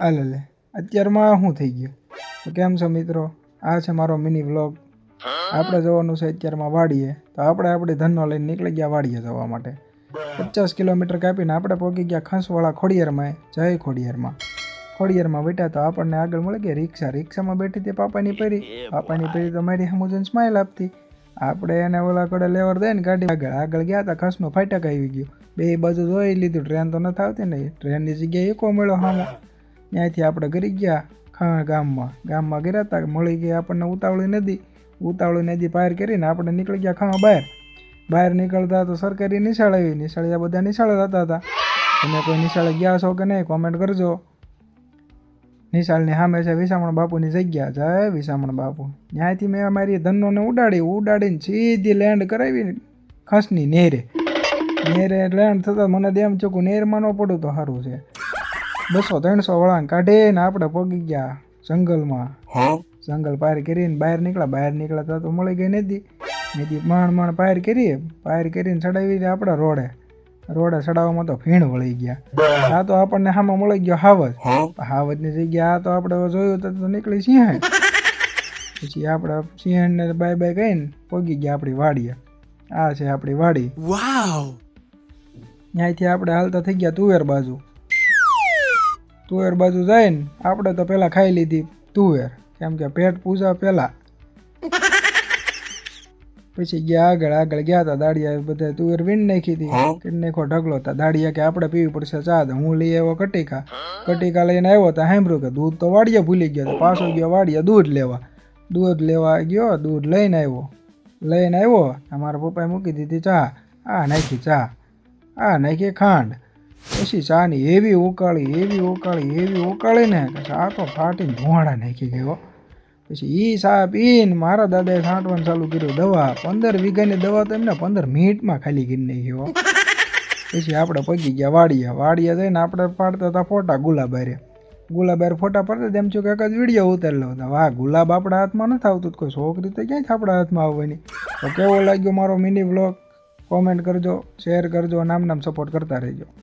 આલે લે અત્યારમાં શું થઈ ગયું? તો કેમ છો મિત્રો? આ છે મારો મિની વ્લોગ. આપણે જવાનું છે અત્યારમાં વાડીએ. તો આપણે આપણી ધનનો લઈને નીકળી ગયા વાડીએ જવા માટે. 50 કિલોમીટર કાપીને આપણે પહોંચી ગયા ખંસવાળા ખોડિયારમાં. જય ખોડિયારમાં. ખોડિયારમાં બેઠા તો આપણને આગળ મળી ગઈ રિક્ષા. રિક્ષામાં બેઠી તે પાપાની પરી તો મારી સમુજન સ્માઇલ આપતી. આપણે એને ઓલા કડે લેવર દઈને ગાડી આગળ ગયા હતા. ખસનું ફાટક આવી ગયું. બે બાજુ જોઈ લીધું. ટ્રેન તો નથી આવતી ને. ટ્રેનની જગ્યાએ એકો મળ્યો સામો. ત્યાંથી આપણે ગરી ગયા ગામમાં ગયા હતા. મળી ગઈ આપણને ઉતાવળી નદી પાર કરીને આપણે નીકળી ગયા બહાર નીકળતા તો સરકારી નિશાળ આવી. નિશાળિયા બધા નિશાળે જતા હતા. તમે કોઈ નિશાળે ગયા છો કે નહીં કોમેન્ટ કરજો. નિશાળની સામે છે વિસામણ બાપુની જગ્યા. જય વિસામણ બાપુ. ત્યાંથી મેં અમારી ધનોને ઉડાડીને સીધી લેન્ડ કરાવી ખસની નેરે લેન્ડ થતા મને એમ ચોખ્ખું નેરમાં ન પડું તો સારું છે. 200-300 વળાંક કાઢીને આપણે પગી ગયા જંગલમાં. જંગલ પાર કરીને બહાર નીકળ્યા તો મળી ગઈ નદી માણ પાર કરીને ચડાવી આપણે રોડે ચડાવવામાં તો ભીણ વળી ગયા. આ તો આપણને સામે મળી ગયો હાવજની જગ્યા. આ તો આપણે જોયું તો નીકળી સિંહણ. પછી આપણે સિંહણને બાય કહીને પગી ગયા આપણી વાડીએ. આ છે આપણી વાડી. ત્યાંથી આપણે હાલતા થઈ ગયા તુવેર બાજુ જઈને આપણે તો પેલા ખાઈ લીધી તુવેર, કેમ કે પેટ પૂજા પેલા. પછી ગયા આગળ ગયા હતા દાડિયા બધા તુવેર વીણ નાખી હતી. નાખો ઢગલો હતા. દાડિયા કે આપણે પીવી પડશે ચા. હું લઈ આવ્યો કટિકા લઈને આવ્યો તો સાંભળ્યું કે દૂધ તો વાડીએ ભૂલી ગયો. તો પાછો ગયો વાડીએ દૂધ લેવા ગયો. દૂધ લઈને આવ્યો. અમારા પપ્પાએ મૂકી દીધી ચા. આ નાખી ખાંડ. પછી ચાની એવી ઉકાળી ને ચા તો ફાટીને ધોવાડા નાખી ગયો. પછી ચા પીને મારા દાદાએ છાંટવાનું ચાલુ કર્યું દવા. 15 વીઘાની દવા તો એમને 15 મિનિટમાં ખાલી કરી નાખ્યો. પછી આપણે પગી ગયા વાડીએ જઈને આપણે પાડતા હતા ફોટા ગુલાબારે ફોટા પડતા એમ છું કે એક જ વિડીયો ઉતારેલો હતો. વાહ, ગુલાબ આપણા હાથમાં નથી આવતું. કોઈ છોકરી તો ક્યાંય આપણા હાથમાં આવવાની. તો કેવો લાગ્યો મારો મિની વ્લોગ કોમેન્ટ કરજો, શેર કરજો, નામ સપોર્ટ કરતા રહેજો.